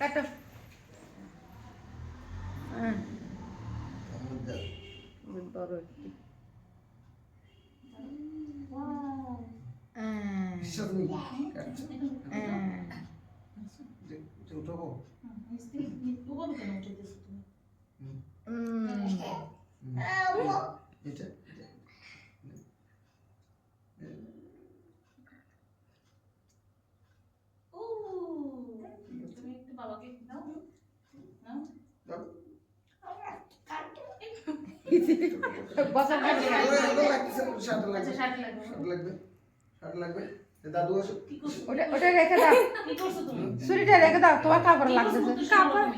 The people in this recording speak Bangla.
কাটো বড় ওটা রেখে দাও ছুরিটা রেখে দাও তোমার কাপড় লাগতেছে কাপড়